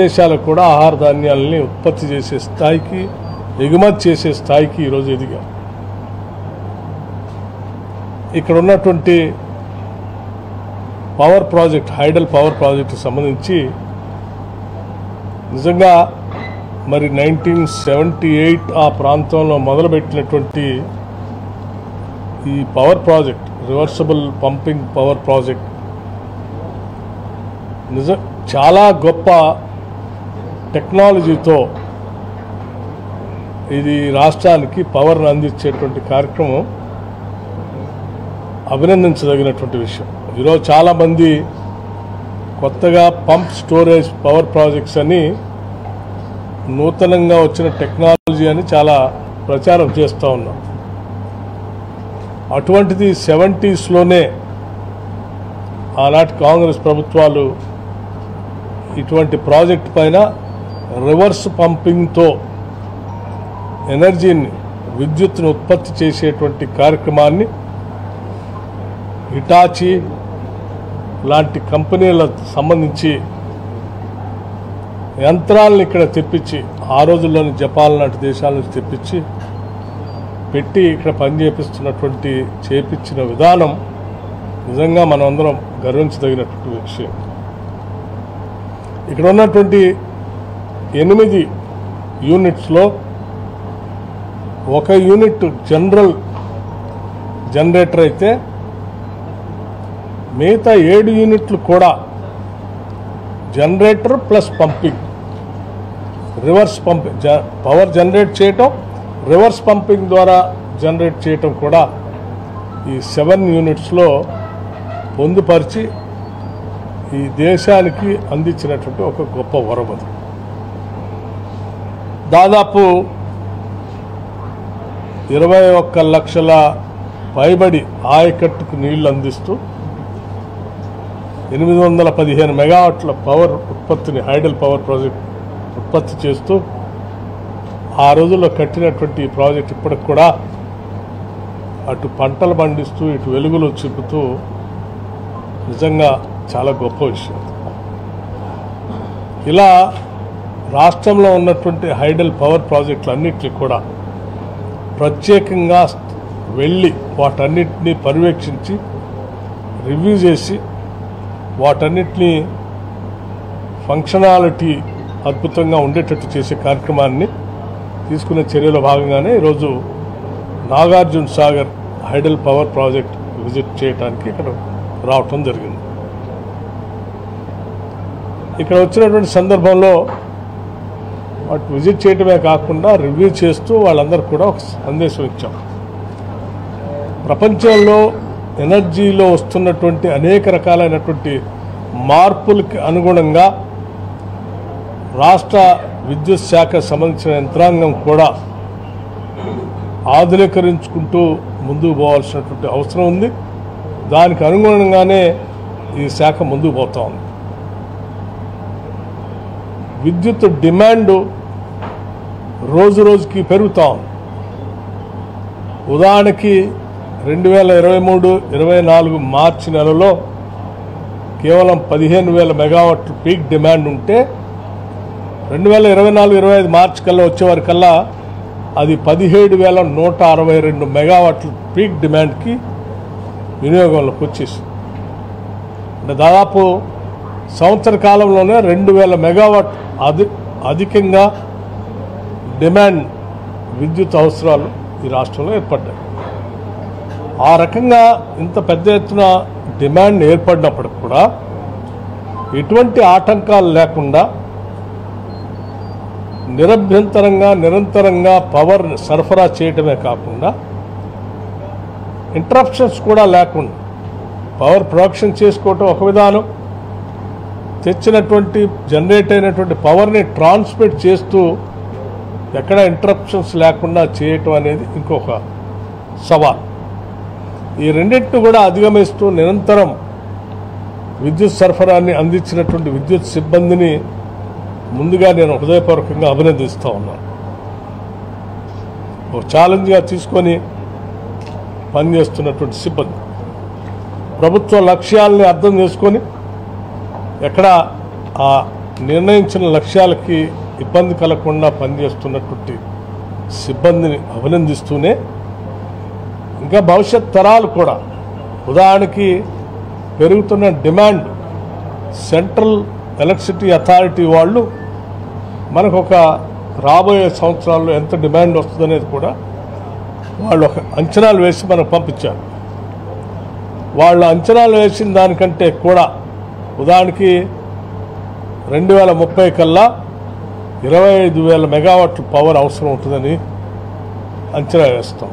దేశాలకు కూడా ఆహార ధాన్యాలని ఉత్పత్తి చేసే స్థాయికి, ఎగుమతి చేసే స్థాయికి ఈరోజు ఎదిగాం. ఇక్కడ ఉన్నటువంటి పవర్ ప్రాజెక్ట్, హైడల్ పవర్ ప్రాజెక్టుకు సంబంధించి నిజంగా మరి 1978 ఆ ప్రాంతంలో మొదలుపెట్టినటువంటి ఈ power project, reversible pumping power project చాలా గొప్ప టెక్నాలజీతో ఇది రాష్ట్రానికి పవర్ను అందించేటువంటి కార్యక్రమం అభినందించదగినటువంటి విషయం. ఈరోజు చాలామంది కొత్తగా పంప్ స్టోరేజ్ పవర్ ప్రాజెక్ట్స్ అని నూతనంగా వచ్చిన టెక్నాలజీ అని చాలా ప్రచారం చేస్తూ ఉన్నాం. అటువంటిది 70sలోనే ఆనాటి కాంగ్రెస్ ప్రభుత్వాలు ఇటువంటి ప్రాజెక్ట్ పైన రివర్స్ పంపింగ్తో ఎనర్జీని, విద్యుత్తును ఉత్పత్తి చేసేటువంటి కార్యక్రమాన్ని హిటాచీ లాంటి కంపెనీలకు సంబంధించి యంత్రాలను ఇక్కడ తెప్పించి, ఆ రోజుల్లోని జపాన్ లాంటి దేశాల నుంచి తెప్పించి పెట్టి ఇక్కడ పనిచేపిస్తున్నటువంటి చేపించిన విధానం నిజంగా మనం అందరం గర్వించదగినటువంటి విషయం. ఇక్కడ ఉన్నటువంటి 8 యూనిట్స్లో ఒక యూనిట్ జనరల్ జనరేటర్ అయితే మిగతా 7 యూనిట్లు కూడా generator plus pumping, reverse pumping, power generate చేయటం, రివర్స్ పంపింగ్ ద్వారా జనరేట్ చేయటం కూడా ఈ 7 యూనిట్స్లో పొందుపరిచి ఈ దేశానికి అందించినటువంటి ఒక గొప్ప వరం అది. దాదాపు 21 లక్షల పైబడి ఆయకట్టుకు నీళ్లు అందిస్తూ 815 మెగావాట్ల పవర్ ఉత్పత్తిని, హైడల్ పవర్ ప్రాజెక్ట్ ఉత్పత్తి చేస్తూ ఆ రోజుల్లో కట్టినటువంటి ఈ ప్రాజెక్ట్ ఇప్పటికి కూడా అటు పంటలు పండిస్తూ ఇటు వెలుగులు చూపుతూ నిజంగా చాలా గొప్ప విషయం. ఇలా రాష్ట్రంలో ఉన్నటువంటి హైడల్ పవర్ ప్రాజెక్టులన్నింటినీ కూడా ప్రత్యేకంగా వెళ్ళి వాటన్నిటినీ పర్యవేక్షించి రివ్యూ చేసి వాటన్నిటినీ ఫంక్షనాలిటీ అద్భుతంగా ఉండేటట్టు చేసే కార్యక్రమాన్ని తీసుకునే చర్యలో భాగంగానే ఈరోజు Nagarjuna Sagar hydel power project visit చేయడానికి ఇక్కడ రావటం జరిగింది. ఇక్కడ వచ్చినటువంటి సందర్భంలో వాటి విజిట్ చేయటమే కాకుండా రివ్యూ చేస్తూ వాళ్ళందరూ కూడా ఒక సందేశం ఇచ్చాం. ప్రపంచంలో ఎనర్జీలో వస్తున్నటువంటి అనేక రకాలైనటువంటి మార్పులకి అనుగుణంగా రాష్ట్ర విద్యుత్ శాఖ సంబంధించిన యంత్రాంగం కూడా ఆధునీకరించుకుంటూ ముందుకు పోవాల్సినటువంటి అవసరం ఉంది. దానికి అనుగుణంగానే ఈ శాఖ ముందుకు పోతా ఉంది. విద్యుత్ డిమాండ్ రోజు రోజుకి పెరుగుతూ ఉంది. ఉదాహరణకి 2023-24 మార్చి నెలలో కేవలం 15,000 మెగావాట్లు పీక్ డిమాండ్ ఉంటే 2024-25 మార్చి కల్లా వచ్చేవారికల్లా అది 17,162 మెగావాట్లు పీక్ డిమాండ్కి వినియోగంలోకి వచ్చేసింది. అంటే దాదాపు సంవత్సర కాలంలోనే 2,000 మెగావాట్ అధికంగా డిమాండ్ విద్యుత్ అవసరాలు ఈ రాష్ట్రంలో ఏర్పడ్డాయి. ఆ రకంగా ఇంత పెద్ద ఎత్తున డిమాండ్ ఏర్పడినప్పటికి కూడా ఎటువంటి ఆటంకాలు లేకుండా నిరభ్యంతరంగా నిరంతరంగా పవర్ సరఫరా చేయటమే కాకుండా ఇంటరప్షన్స్ కూడా లేకుండా పవర్ ప్రొడక్షన్ చేసుకోవటం ఒక విధానం, తెచ్చినటువంటి జనరేట్ అయినటువంటి పవర్ని ట్రాన్స్మిట్ చేస్తూ ఎక్కడ ఇంటరప్షన్స్ లేకుండా చేయటం అనేది ఇంకొక సవాల్. ఈ రెండింటిని కూడా అధిగమిస్తూ నిరంతరం విద్యుత్ సరఫరాన్ని అందించినటువంటి విద్యుత్ సిబ్బందిని ముందుగా నేను హృదయపూర్వకంగా అభినందిస్తూ ఉన్నాను. ఒక ఛాలెంజ్గా తీసుకొని పనిచేస్తున్నటువంటి సిబ్బంది ప్రభుత్వ లక్ష్యాలని అర్థం చేసుకొని ఎక్కడ ఆ నిర్ణయించిన లక్ష్యాలకి ఇబ్బంది కలగకుండా పనిచేస్తున్నటువంటి సిబ్బందిని అభినందిస్తూనే ఇంకా భవిష్యత్ తరాలు కూడా ఉదాహరణకి పెరుగుతున్న డిమాండ్ సెంట్రల్ ఎలక్ట్రిసిటీ అథారిటీ వాళ్ళు మనకు ఒక రాబోయే సంవత్సరాల్లో ఎంత డిమాండ్ వస్తుందనేది కూడా వాళ్ళు ఒక అంచనాలు వేసి మనకు పంపించారు. వాళ్ళు అంచనాలు వేసిన దానికంటే కూడా ఉదాహరణకి 2030 కల్లా 25,000 మెగావాట్ల పవర్ అవసరం ఉంటుందని అంచనా వేస్తాం.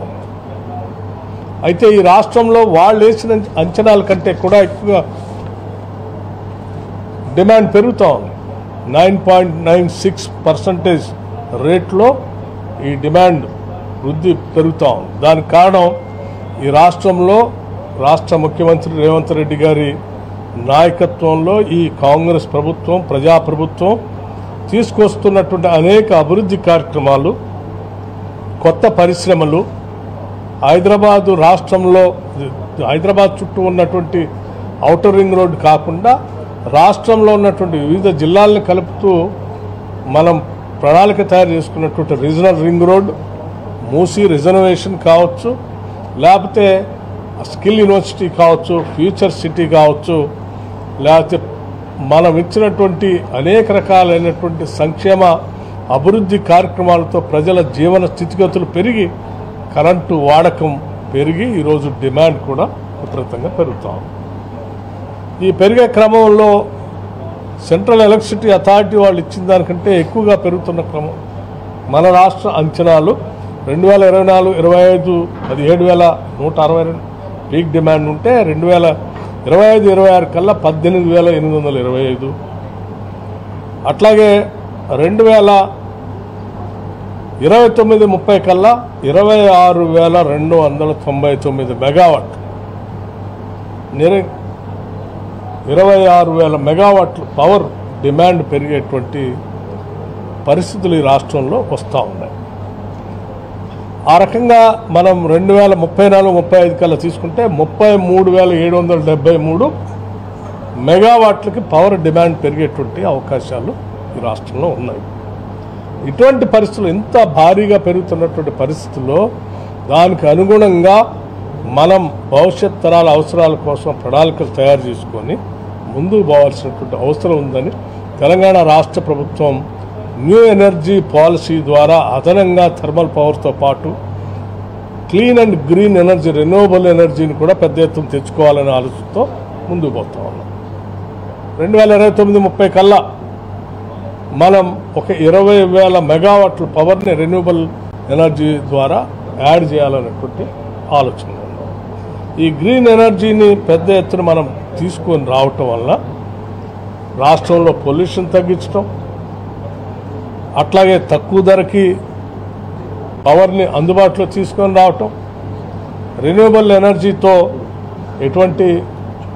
అయితే ఈ రాష్ట్రంలో వాళ్ళు వేసిన అంచనాల కంటే కూడా ఎక్కువగా డిమాండ్ పెరుగుతూ ఉంది. 9.96% రేట్లో ఈ డిమాండ్ వృద్ధి పెరుగుతూ ఉంది. దానికి కారణం ఈ రాష్ట్రంలో రాష్ట్ర ముఖ్యమంత్రి రేవంత్ రెడ్డి గారి నాయకత్వంలో ఈ కాంగ్రెస్ ప్రభుత్వం ప్రజాప్రభుత్వం తీసుకొస్తున్నటువంటి అనేక అభివృద్ధి కార్యక్రమాలు, కొత్త పరిశ్రమలు, హైదరాబాదు రాష్ట్రంలో హైదరాబాద్ చుట్టూ ఉన్నటువంటి ఔటర్ రింగ్ రోడ్డు కాకుండా రాష్ట్రంలో ఉన్నటువంటి వివిధ జిల్లాలను కలుపుతూ మనం ప్రణాళిక తయారు చేసుకున్నటువంటి regional ring road, Musi reservation కావచ్చు, లేకపోతే స్కిల్ యూనివర్సిటీ కావచ్చు, ఫ్యూచర్ సిటీ కావచ్చు, లేకపోతే మనం ఇచ్చినటువంటి అనేక రకాలైనటువంటి సంక్షేమ అభివృద్ధి కార్యక్రమాలతో ప్రజల జీవన స్థితిగతులు పెరిగి కరెంటు వాడకం పెరిగి ఈరోజు డిమాండ్ కూడా విపరీతంగా పెరుగుతూ ఉంది. ఈ పెరిగే క్రమంలో సెంట్రల్ ఎలక్ట్రిసిటీ అథారిటీ వాళ్ళు ఇచ్చిన దానికంటే ఎక్కువగా పెరుగుతున్న క్రమం మన రాష్ట్ర అంచనాలు 2024-25 17,162 పీక్ డిమాండ్ ఉంటే 2025-26 కల్లా 18,825, అట్లాగే 2029-30 కల్లా 26,299 మెగావాట్ 26,000 మెగావాట్లు పవర్ డిమాండ్ పెరిగేటువంటి పరిస్థితులు ఈ రాష్ట్రంలో వస్తూ ఉన్నాయి. ఆ రకంగా మనం 2034-35 కల్లా తీసుకుంటే 33,773 మెగావాట్లకి పవర్ డిమాండ్ పెరిగేటువంటి అవకాశాలు ఈ రాష్ట్రంలో ఉన్నాయి. ఇటువంటి పరిస్థితులు ఇంత భారీగా పెరుగుతున్నటువంటి పరిస్థితుల్లో దానికి అనుగుణంగా మనం భవిష్యత్ తరాల అవసరాల కోసం ప్రణాళికలు తయారు చేసుకొని ముందుకు పోవాల్సినటువంటి అవసరం ఉందని తెలంగాణ రాష్ట్ర ప్రభుత్వం న్యూ ఎనర్జీ పాలసీ ద్వారా అదనంగా థర్మల్ పవర్తో పాటు clean and green energy, renewable ఎనర్జీని కూడా పెద్ద ఎత్తున తెచ్చుకోవాలనే ఆలోచనతో ముందుకు పోతా ఉన్నాం. 2029-30 కల్లా మనం ఒక 20,000 మెగావాట్ల పవర్ని రెన్యూవబుల్ ఎనర్జీ ద్వారా యాడ్ చేయాలనేటువంటి ఆలోచన ఉన్నాం. ఈ గ్రీన్ ఎనర్జీని పెద్ద ఎత్తున మనం తీసుకొని రావటం వల్ల రాష్ట్రంలో పొల్యూషన్ తగ్గించడం, అట్లాగే తక్కువ ధరకి పవర్ని అందుబాటులో తీసుకొని రావటం, రెన్యూవబుల్ ఎనర్జీతో ఎటువంటి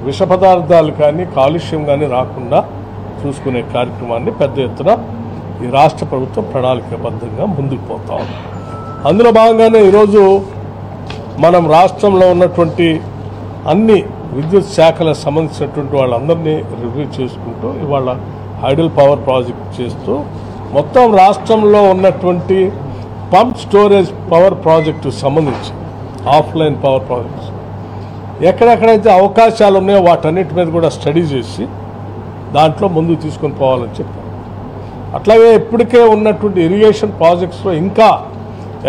విష పదార్థాలు కానీ కాలుష్యం కానీ రాకుండా చూసుకునే కార్యక్రమాన్ని పెద్ద ఎత్తున ఈ రాష్ట్ర ప్రభుత్వం ప్రణాళికాబద్ధంగా ముందుకు పోతా ఉంది. అందులో భాగంగానే ఈరోజు మనం రాష్ట్రంలో ఉన్నటువంటి అన్ని విద్యుత్ శాఖలకు సంబంధించినటువంటి వాళ్ళందరినీ రివ్యూ చేసుకుంటూ ఇవాళ హైడల్ పవర్ ప్రాజెక్ట్ చేస్తూ మొత్తం రాష్ట్రంలో ఉన్నటువంటి పంప్ స్టోరేజ్ పవర్ ప్రాజెక్టు సంబంధించి ఆఫ్లైన్ పవర్ ప్రాజెక్ట్స్ ఎక్కడెక్కడైతే అవకాశాలు ఉన్నాయో వాటన్నిటి మీద కూడా స్టడీ చేసి దాంట్లో ముందుకు తీసుకొని పోవాలని చెప్పారు. అట్లాగే ఇప్పటికే ఉన్నటువంటి ఇరిగేషన్ ప్రాజెక్ట్స్లో ఇంకా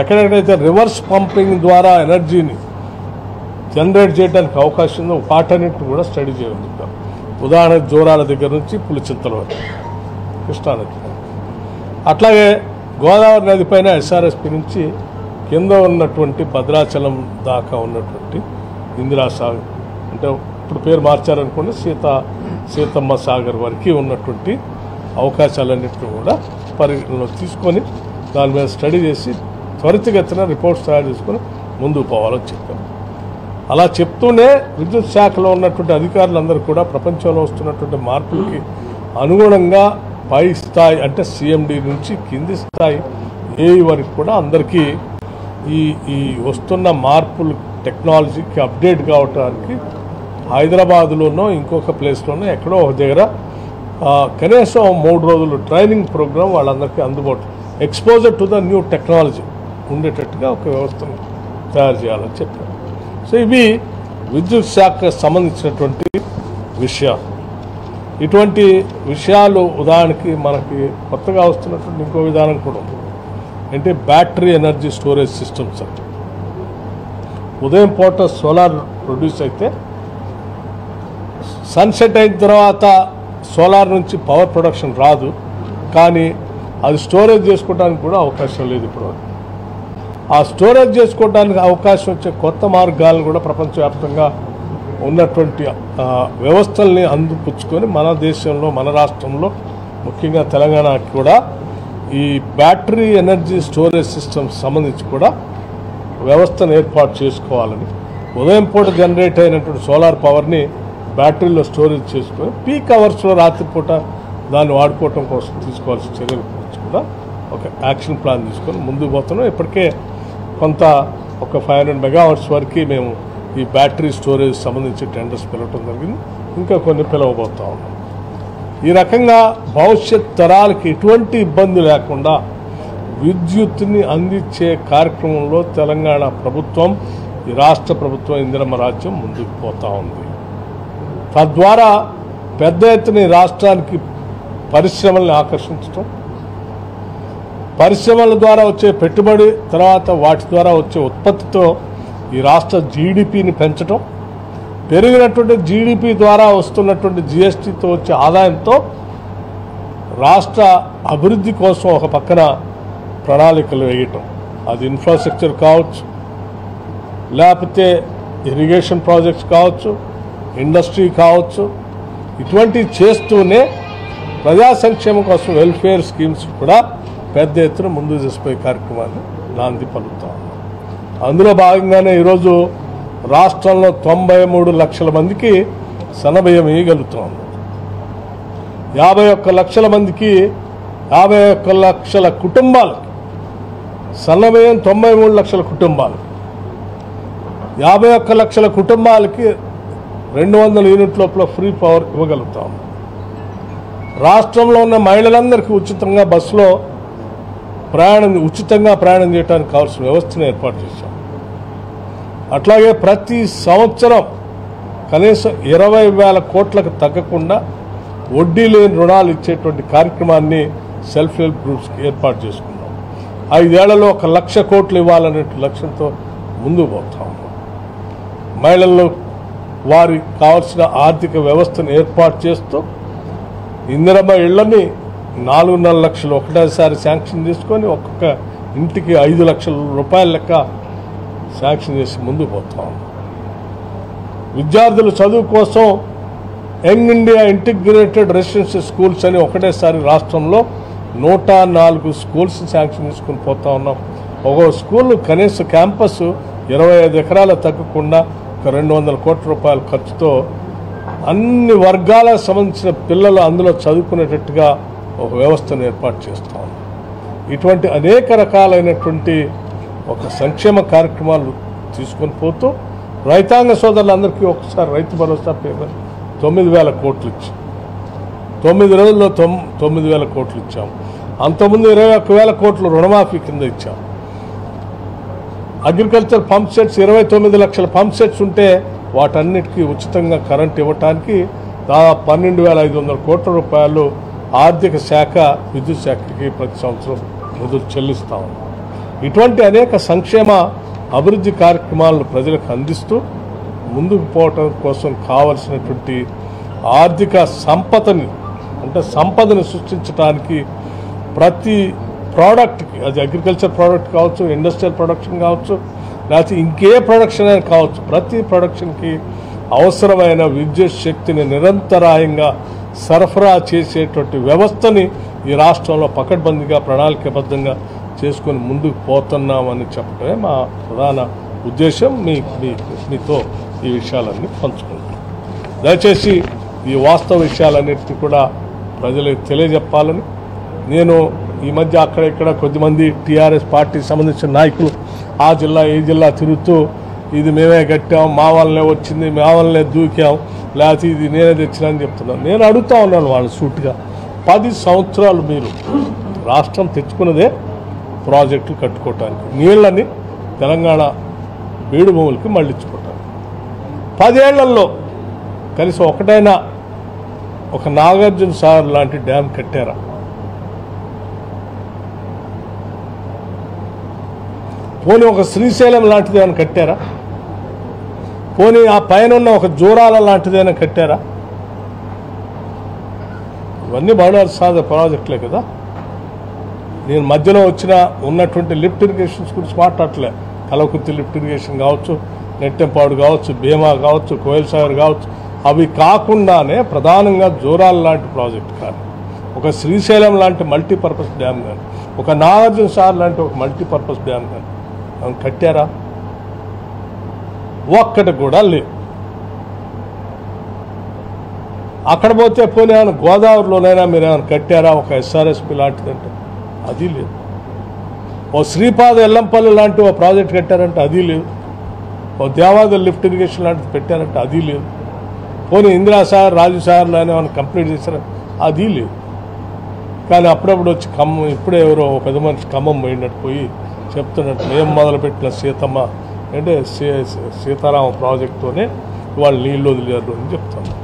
ఎక్కడెక్కడైతే రివర్స్ పంపింగ్ ద్వారా ఎనర్జీని జనరేట్ చేయడానికి అవకాశం ఉందో వాటన్నిటిని కూడా స్టడీ చేయమని చెప్పారు. ఉదాహరణకు జోరాల దగ్గర నుంచి పులిచింతల వరకు కృష్ణానది, అట్లాగే గోదావరి నది పైన ఎస్ఆర్ఎస్పి నుంచి కింద ఉన్నటువంటి భద్రాచలం దాకా ఉన్నటువంటి ఇందిరా సాగర్, అంటే ఇప్పుడు పేరు మార్చారనుకోండి సీతమ్మ సాగర్ వరకు ఉన్నటువంటి అవకాశాలన్నింటినీ కూడా పరిగణలో తీసుకొని దాని మీద స్టడీ చేసి త్వరితగతిన రిపోర్ట్స్ తయారు చేసుకొని ముందుకు పోవాలని చెప్పారు. అలా చెప్తూనే విద్యుత్ శాఖలో ఉన్నటువంటి అధికారులందరూ కూడా ప్రపంచంలో వస్తున్నటువంటి మార్పులకి అనుగుణంగా పై స్థాయి అంటే సిఎండి నుంచి కింది స్థాయి ఏఈ వరకు కూడా అందరికీ ఈ వస్తున్న మార్పులు టెక్నాలజీకి అప్డేట్ కావడానికి హైదరాబాద్లోనో ఇంకొక ప్లేస్లోనో ఎక్కడో ఒక దగ్గర కనీసం 3 రోజులు ట్రైనింగ్ ప్రోగ్రామ్ వాళ్ళందరికీ అందుబాటు, exposure to the new technology ఉండేటట్టుగా ఒక వ్యవస్థను తయారు చేయాలని చెప్పారు. సో ఇవి విద్యుత్ శాఖకు సంబంధించినటువంటి విషయాలు. ఇటువంటి విషయాలు ఉదాహరణకి మనకి కొత్తగా వస్తున్నటువంటి ఇంకో విధానం కూడా ఉంది. అంటే బ్యాటరీ ఎనర్జీ స్టోరేజ్ సిస్టమ్స్ అంటే ఉదయం పూట సోలార్ ప్రొడ్యూస్ అయితే సన్సెట్ అయిన తర్వాత సోలార్ నుంచి పవర్ ప్రొడక్షన్ రాదు, కానీ అది స్టోరేజ్ చేసుకోవడానికి కూడా అవకాశం లేదు. ఇప్పుడు ఆ స్టోరేజ్ చేసుకోవడానికి అవకాశం వచ్చే కొత్త మార్గాలను కూడా ప్రపంచవ్యాప్తంగా ఉన్నటువంటి వ్యవస్థల్ని అందిపుచ్చుకొని మన దేశంలో, మన రాష్ట్రంలో, ముఖ్యంగా తెలంగాణకి కూడా ఈ బ్యాటరీ ఎనర్జీ స్టోరేజ్ సిస్టమ్స్ సంబంధించి కూడా వ్యవస్థను ఏర్పాటు చేసుకోవాలని, ఉదయం పూట జనరేట్ అయినటువంటి సోలార్ పవర్ని బ్యాటరీలో స్టోరేజ్ చేసుకొని పీక్ అవర్స్లో రాత్రిపూట దాన్ని వాడుకోవటం కోసం తీసుకోవాల్సిన చర్యల గురించి కూడా ఒక యాక్షన్ ప్లాన్ తీసుకొని ముందుకు పోతున్నాం. ఇప్పటికే కొంత ఒక 500 మెగావాట్స్ వరకు మేము ఈ బ్యాటరీ స్టోరేజ్ సంబంధించి టెండర్స్ పిలవటం జరిగింది. ఇంకా కొన్ని పిలవబోతా ఉన్నాం. ఈ రకంగా భవిష్యత్ తరాలకి ఎటువంటి ఇబ్బంది లేకుండా విద్యుత్తుని అందించే కార్యక్రమంలో తెలంగాణ ప్రభుత్వం, ఈ రాష్ట్ర ప్రభుత్వం, ఇందిరమ్మ రాజ్యం ముందుకు పోతా ఉంది. తద్వారా పెద్ద ఎత్తున రాష్ట్రానికి పరిశ్రమల్ని ఆకర్షించడం, పరిశ్రమల ద్వారా వచ్చే పెట్టుబడి, తర్వాత వాటి ద్వారా వచ్చే ఉత్పత్తితో ఈ రాష్ట్ర జీడిపిని పెంచడం, పెరిగినటువంటి జీడిపి ద్వారా వస్తున్నటువంటి జిఎస్టీతో వచ్చే ఆదాయంతో రాష్ట్ర అభివృద్ధి కోసం ఒక పక్కన ప్రణాళికలు వేయటం, అది ఇన్ఫ్రాస్ట్రక్చర్ కావచ్చు, లేకపోతే ఇరిగేషన్ ప్రాజెక్ట్స్ కావచ్చు, ఇండస్ట్రీ కావచ్చు, ఇటువంటివి చేస్తూనే ప్రజా సంక్షేమం కోసం వెల్ఫేర్ స్కీమ్స్ కూడా పెద్ద ఎత్తున ముందుకు తీసుకుపోయే కార్యక్రమాన్ని నాంది పలుకుతాం. అందులో భాగంగానే ఈరోజు రాష్ట్రంలో 93 లక్షల మందికి సన్నబియ్యం ఇవ్వగలుగుతాం. 51 లక్షల మందికి, 51 లక్షల కుటుంబాలకి సన్నబియ్యం, 93 లక్షల కుటుంబాలకి, 51 లక్షల కుటుంబాలకి 200 యూనిట్ లోపల ఫ్రీ పవర్ ఇవ్వగలుగుతాం. రాష్ట్రంలో ఉన్న మహిళలందరికీ ఉచితంగా బస్సులో ఉచితంగా ప్రయాణం చేయడానికి కావాల్సిన వ్యవస్థను ఏర్పాటు చేశాం. అట్లాగే ప్రతి సంవత్సరం కనీసం 20,000 కోట్లకు తగ్గకుండా వడ్డీ లేని రుణాలు ఇచ్చేటువంటి కార్యక్రమాన్ని సెల్ఫ్ హెల్ప్ గ్రూప్స్కి ఏర్పాటు చేసుకున్నాం. 5 ఏళ్లలో 1 లక్ష కోట్లు ఇవ్వాలనే లక్ష్యంతో ముందుకు పోతాం. మహిళల్లో వారికి కావాల్సిన ఆర్థిక వ్యవస్థను ఏర్పాటు చేస్తూ ఇందిరమ్మ ఇళ్లని 4.5 లక్షలు ఒకటేసారి శాంక్షన్ చేసుకొని ఒక్కొక్క ఇంటికి 5 లక్షల రూపాయల లెక్క శాంక్షన్ చేసి ముందుకు పోతాం. విద్యార్థుల చదువు కోసం young India integrated residential schools అని ఒకటేసారి రాష్ట్రంలో 104 స్కూల్స్ శాంక్షన్ చేసుకుని పోతా ఉన్నాం. ఒక్కో స్కూల్ కనీస క్యాంపస్ 25 ఎకరాల తగ్గకుండా ఒక 200 కోట్ల రూపాయల ఖర్చుతో అన్ని వర్గాలకు సంబంధించిన పిల్లలు అందులో చదువుకునేటట్టుగా ఒక వ్యవస్థను ఏర్పాటు చేస్తా ఉన్నాం. ఇటువంటి అనేక రకాలైనటువంటి ఒక సంక్షేమ కార్యక్రమాలు తీసుకొని పోతూ రైతాంగ సోదరులందరికీ ఒకసారి రైతు భరోసా పేమెంట్ 9,000 కోట్లు ఇచ్చాం. 9 రోజుల్లో 9,000 కోట్లు ఇచ్చాం. అంతకుముందు 21,000 కోట్లు రుణమాఫీ కింద ఇచ్చాం. అగ్రికల్చర్ పంప్ సెట్స్ 29 లక్షల పంప్ సెట్స్ ఉంటే వాటన్నిటికీ ఉచితంగా కరెంట్ ఇవ్వటానికి దాదాపు 12,500 కోట్ల రూపాయలు ఆర్థిక శాఖ, విద్యుత్ శాఖకి ప్రతి సంవత్సరం నిధులు చెల్లిస్తా ఉన్నాం. ఇటువంటి అనేక సంక్షేమ అభివృద్ధి కార్యక్రమాలను ప్రజలకు అందిస్తూ ముందుకు పోవటం కోసం కావలసినటువంటి ఆర్థిక సంపదను సృష్టించడానికి ప్రతి ప్రోడక్ట్కి, అది అగ్రికల్చర్ ప్రోడక్ట్ కావచ్చు, ఇండస్ట్రియల్ ప్రొడక్షన్ కావచ్చు, లేకపోతే ఇంకే ప్రొడక్షన్ అయినా కావచ్చు, ప్రతి ప్రొడక్షన్కి అవసరమైన విద్యుత్ శక్తిని నిరంతరాయంగా సరఫరా చేసేటువంటి వ్యవస్థని ఈ రాష్ట్రంలో పకడ్బందీగా ప్రణాళికాబద్ధంగా చేసుకొని ముందుకు పోతున్నామని చెప్పడమే మా ప్రధాన ఉద్దేశం. మీతో ఈ విషయాలన్నీ పంచుకుంటాం. దయచేసి ఈ వాస్తవ విషయాలన్నింటినీ కూడా ప్రజలకు తెలియజెప్పాలని, నేను ఈ మధ్య అక్కడ ఇక్కడ కొద్దిమంది టీఆర్ఎస్ పార్టీకి సంబంధించిన నాయకులు ఆ జిల్లా ఈ జిల్లా తిరుగుతూ ఇది మేమే కట్టాం, మా వల్లనే వచ్చింది, మా వల్లనే దూకాం, లేకపోతే ఇది నేనే తెచ్చినా అని చెప్తున్నాను. నేను అడుగుతా ఉన్నాను వాళ్ళు సూటిగా, 10 సంవత్సరాలు మీరు రాష్ట్రం తెచ్చుకున్నదే ప్రాజెక్టులు కట్టుకోవటానికి, నీళ్ళని తెలంగాణ బీడు భూములకి మళ్ళించుకోవటానికి. 10 ఏళ్లలో కనీసం ఒకటైనా ఒక నాగార్జున సాగర్ లాంటి డ్యామ్ కట్టారా? పోనీ ఒక శ్రీశైలం లాంటిదేమైనా కట్టారా? పోనీ ఆ పైన ఉన్న ఒక జోరాల లాంటిదేమైనా కట్టారా? ఇవన్నీ బహుళార్థ సాధక ప్రాజెక్టులే కదా. నేను మధ్యలో ఉన్నటువంటి లిఫ్ట్ ఇరిగేషన్స్ గురించి మాట్లాడలే. కలవకుర్తి లిఫ్ట్ ఇరిగేషన్ కావచ్చు, నెట్టెంపాడు కావచ్చు, భీమా కావచ్చు, కోయల్ సాగర్ కావచ్చు, అవి కాకుండానే ప్రధానంగా జోరాల లాంటి ప్రాజెక్టు కానీ, ఒక శ్రీశైలం లాంటి మల్టీపర్పస్ డ్యామ్ కానీ, ఒక నాగార్జున సాగర్ లాంటి ఒక మల్టీపర్పస్ డ్యామ్ కానీ కట్టారా? ఒక్కటి కూడా లేదు. అక్కడ పోతే పోనీ ఏమైనా గోదావరిలోనైనా మీరు ఏమైనా కట్టారా ఒక ఎస్ఆర్ఎస్పి లాంటిదంటే అది లేదు. ఓ శ్రీపాద ఎల్లంపల్లి లాంటి ఓ ప్రాజెక్ట్ కట్టారంటే అది లేదు. ఓ దేవాదుల లిఫ్ట్ ఇరిగేషన్ లాంటిది పెట్టారంటే అది లేదు. పోనీ ఇందిరాసాగర్, రాజుసాగర్లో ఏమైనా కంప్లీట్ చేశారంటే అది లేదు. కానీ అప్పుడప్పుడు వచ్చి ఖమ్మం, ఇప్పుడే ఎవరో పెద్ద మనిషి ఖమ్మం పోయినట్టు పోయి చెప్తున్నట్టు మేము మొదలుపెట్టిన సీతమ్మ అంటే సీతారామ ప్రాజెక్టుతోనే వాళ్ళు నీళ్ళు వదిలేరు అని చెప్తాను.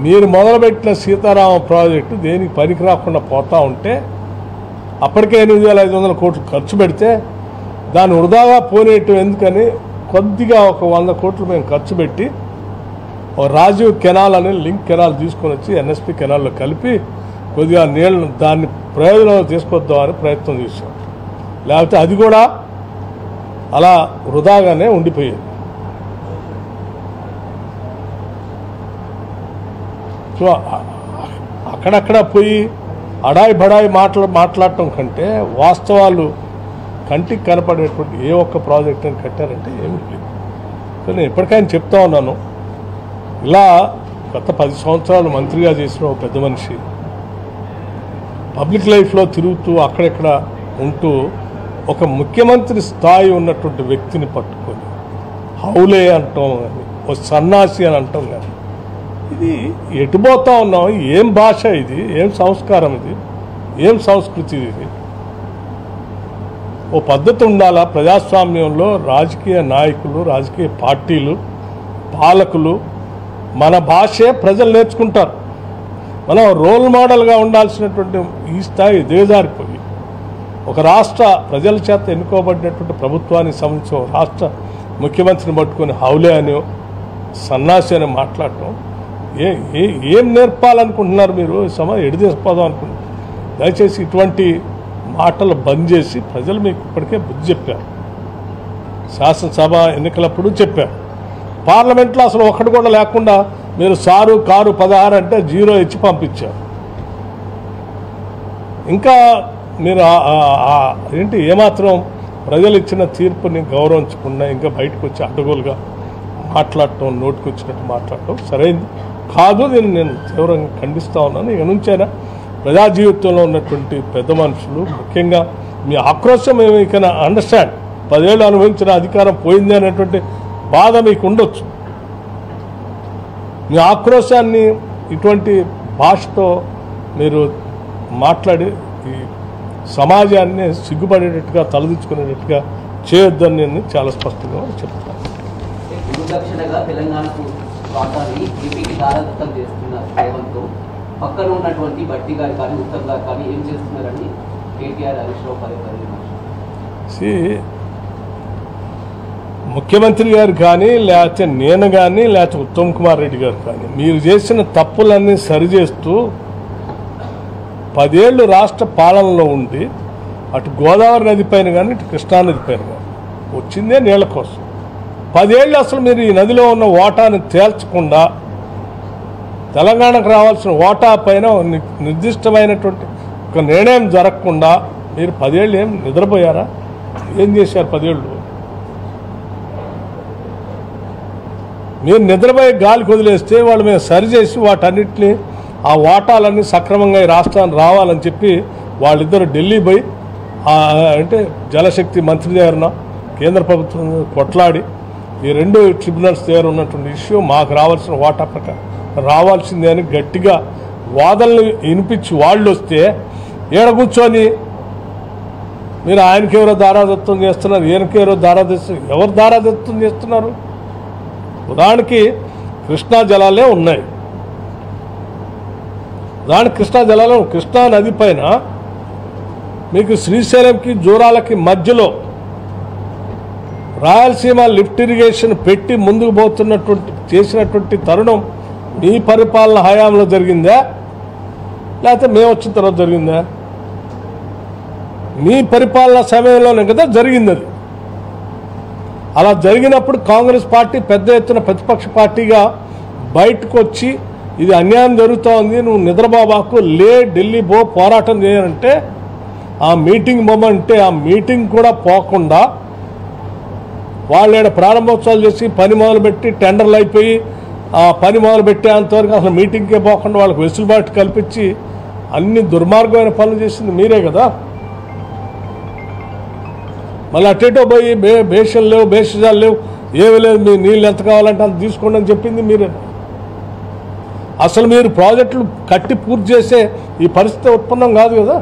మీరు మొదలుపెట్టిన సీతారామ ప్రాజెక్టు దేనికి పనికి రాకుండా పోతా ఉంటే అప్పటికే 8,500 కోట్లు ఖర్చు పెడితే దాన్ని వృధాగా పోనేయటం ఎందుకని కొద్దిగా ఒక 100 కోట్లు మేము ఖర్చు పెట్టి రాజీవ్ కెనాల్ అని లింక్ కెనాల్ తీసుకొని వచ్చి ఎన్ఎస్పి కెనాల్లో కలిపి కొద్దిగా నీళ్ళను దాన్ని ప్రయోజనం తీసుకొద్దామని ప్రయత్నం చేశాం. లేకపోతే అది కూడా అలా వృధాగానే ఉండిపోయేది. సో అక్కడక్కడ పోయి అడాయి బడాయి మాట్లాడటం కంటే వాస్తవాలు కంటికి కనపడేటువంటి ఏ ఒక్క ప్రాజెక్ట్ అని కట్టారంటే ఏమి లేదు. సో నేను ఎప్పటికైనా చెప్తా ఉన్నాను, ఇలా గత 10 సంవత్సరాలు మంత్రిగా చేసిన ఒక పెద్ద మనిషి పబ్లిక్ లైఫ్లో తిరుగుతూ అక్కడెక్కడ ఉంటూ ఒక ముఖ్యమంత్రి స్థాయి ఉన్నటువంటి వ్యక్తిని పట్టుకొని హౌలే అంటాం కానీ, ఓ సన్నాసి అని అంటాం కానీ, ఇది ఎటుపోతా ఉన్నాం? ఏం భాష ఇది? ఏం సంస్కారం ఇది? ఏం సంస్కృతి ఇది? ఓ పద్ధతి ఉండాలా ప్రజాస్వామ్యంలో. రాజకీయ నాయకులు, రాజకీయ పార్టీలు, పాలకులు మన భాషే ప్రజలు నేర్చుకుంటారు. మనం రోల్ మోడల్గా ఉండాల్సినటువంటి ఈ స్థాయి దిగజారిపోయి ఒక రాష్ట్ర ప్రజల చేత ఎన్నుకోబడినటువంటి ప్రభుత్వానికి సంబంధించిన రాష్ట్ర ముఖ్యమంత్రిని పట్టుకొని హౌలే అని, సన్నాసి అని మాట్లాడటం ఏం నేర్పాలనుకుంటున్నారు మీరు? ఎడిదేసిపోదాం అనుకుంటున్నారు. దయచేసి ఇటువంటి మాటలు బంద్ చేసి, ప్రజలు మీకు ఇప్పటికే బుద్ధి చెప్పారు. శాసనసభ ఎన్నికలప్పుడు చెప్పారు. పార్లమెంట్లో అసలు ఒక్కటి కూడా లేకుండా మీరు సారు కారు 16 అంటే 0 ఇచ్చి పంపించారు. ఇంకా మీరు ఏంటి ఏమాత్రం ప్రజలు ఇచ్చిన తీర్పుని గౌరవించకుండా ఇంకా బయటకు వచ్చి అడ్డగోలుగా మాట్లాడటం, నోటికి వచ్చినట్టు మాట్లాడటం సరైనది కాదు. దీన్ని నేను తీవ్రంగా ఖండిస్తూ ఉన్నాను. ఇక నుంచైనా ప్రజా జీవితంలో ఉన్నటువంటి పెద్ద మనుషులు, ముఖ్యంగా మీ ఆక్రోశం ఏమి ఇక అండర్స్టాండ్, 10 ఏళ్ళు అనుభవించిన అధికారం పోయింది అనేటువంటి బాధ మీకు ఉండొచ్చు. మీ ఆక్రోశాన్ని ఇటువంటి భాషతో మీరు మాట్లాడి ఈ సమాజాన్ని సిగ్గుపడేటట్టుగా, తలదించుకునేటట్టుగా చేయొద్దని నేను చాలా స్పష్టంగా చెప్తాను. పక్కన ఉన్నటువంటి బట్టి గారు కానీ, ఉత్తమ్ గారు కానీ ఏం చేస్తున్నారని కేటీఆర్, హరీష్ రావు ముఖ్యమంత్రి గారు కానీ, లేకపోతే నేను కానీ, లేకపోతే ఉత్తమ్ కుమార్ రెడ్డి గారు కానీ మీరు చేసిన తప్పులన్నీ సరిచేస్తూ 10 ఏళ్ళు రాష్ట్ర పాలనలో ఉండి అటు గోదావరి నది పైన కానీ, ఇటు కృష్ణానది పైన కానీ వచ్చిందే నీళ్ల కోసం. 10 ఏళ్ళు అసలు మీరు ఈ నదిలో ఉన్న ఓటాను తేల్చకుండా, తెలంగాణకు రావాల్సిన ఓటా పైన నిర్దిష్టమైనటువంటి ఒక నిర్ణయం జరగకుండా మీరు 10 ఏళ్ళు ఏం నిద్రపోయారా? ఏం చేశారు 10 ఏళ్ళు? మీరు నిద్రపోయి గాలికి వదిలేస్తే వాళ్ళు మేము సరిచేసి వాటన్నిటిని, ఆ ఓటాలన్నీ సక్రమంగా ఈ రాష్ట్రానికి రావాలని చెప్పి వాళ్ళిద్దరు ఢిల్లీ పోయి అంటే జలశక్తి మంత్రి దగ్గరన కేంద్ర ప్రభుత్వం కొట్లాడి ఈ 2 ట్రిబ్యునల్స్ దగ్గర ఉన్నటువంటి ఇష్యూ మాకు రావాల్సిన వాటా ప్రకారం రావాల్సిందే అని గట్టిగా వాదనలు వినిపించి వాళ్ళు వస్తే ఏడ కూర్చొని మీరు ఆయనకెవరో దారాదత్తం చేస్తున్నారు, ఈయనకెవరో దారాదత్తం, ఎవరు దారాదత్తం చేస్తున్నారు? ఉదాహరణకి కృష్ణా జలాలే ఉన్నాయి. కృష్ణా జలాలు కృష్ణా నది పైన మీకు శ్రీశైలంకి జూరాలకి మధ్యలో రాయలసీమ లిఫ్ట్ ఇరిగేషన్ పెట్టి ముందుకు పోతున్నటువంటి చేసినటువంటి తరుణం మీ పరిపాలన హయాంలో జరిగిందా లేకపోతే మేము వచ్చిన తర్వాత జరిగిందా? మీ పరిపాలన సమయంలోనే కదా జరిగింది. అది అలా జరిగినప్పుడు కాంగ్రెస్ పార్టీ పెద్ద ఎత్తున ప్రతిపక్ష పార్టీగా బయటకు వచ్చి ఇది అన్యాయం జరుగుతూ ఉంది, నువ్వు నిద్రబాబాకు లే, ఢిల్లీ పో, పోరాటం చేయాలంటే ఆ మీటింగ్ మొమెంటే ఆ మీటింగ్ కూడా పోకుండా వాళ్ళు ప్రారంభోత్సవాలు చేసి పని మొదలుపెట్టి టెండర్లు అయిపోయి ఆ పని మొదలుపెట్టేంతవరకు అసలు మీటింగ్కే పోకుండా వాళ్ళకి వెసులుబాటు కల్పించి అన్ని దుర్మార్గమైన పనులు చేసింది మీరే కదా. మళ్ళీ అటేటో పోయి బేషలు లేవు, బేషజాలు లేవు, ఏమీ లేదు, మీ నీళ్ళు ఎంత కావాలంటే అంత తీసుకోండి అని చెప్పింది మీరే. అసలు మీరు ప్రాజెక్టులు కట్టి పూర్తి చేసే ఈ పరిస్థితి ఉత్పన్నం కాదు కదా.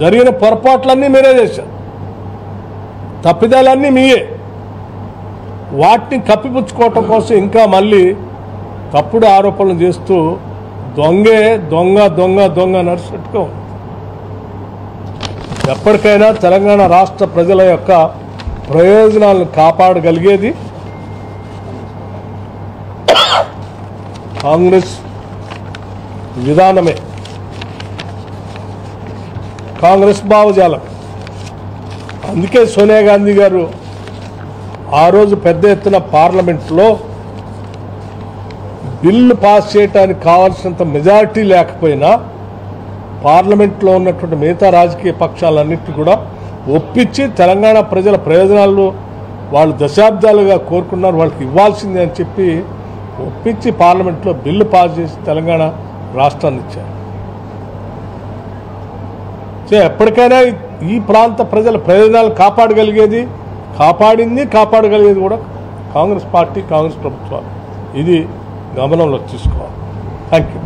జరిగిన పొరపాట్లన్నీ మీరే చేశారు, తప్పిదాలన్నీ మీయే. వాటిని కప్పిపుచ్చుకోవటం కోసం ఇంకా మళ్ళీ తప్పుడు ఆరోపణలు చేస్తూ దొంగే దొంగ దొంగ దొంగ నడిచినట్టుగా ఉంది. ఎప్పటికైనా తెలంగాణ రాష్ట్ర ప్రజల యొక్క ప్రయోజనాలను కాపాడగలిగేది కాంగ్రెస్ విధానమే, కాంగ్రెస్ భావజాలం. అందుకే సోనియా గాంధీ గారు ఆ రోజు పెద్ద ఎత్తున పార్లమెంట్లో బిల్లు పాస్ చేయడానికి కావాల్సినంత మెజారిటీ లేకపోయినా పార్లమెంట్లో ఉన్నటువంటి మిగతా రాజకీయ పక్షాలన్నింటినీ కూడా ఒప్పించి తెలంగాణ ప్రజల ప్రయోజనాలు వాళ్ళు దశాబ్దాలుగా కోరుకున్నారు, వాళ్ళకి ఇవ్వాల్సిందే అని చెప్పి ఒప్పించి పార్లమెంట్లో బిల్లు పాస్ చేసి తెలంగాణ రాష్ట్రాన్ని ఇచ్చారు. ఎప్పటికైనా ఈ ప్రాంత ప్రజల ప్రయోజనాలు కాపాడగలిగేది కూడా కాంగ్రెస్ పార్టీ, కాంగ్రెస్ ప్రభుత్వాలు. ఇది గమనంలో తీసుకోవాలి. Thank you.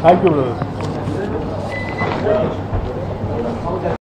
Thank you brother.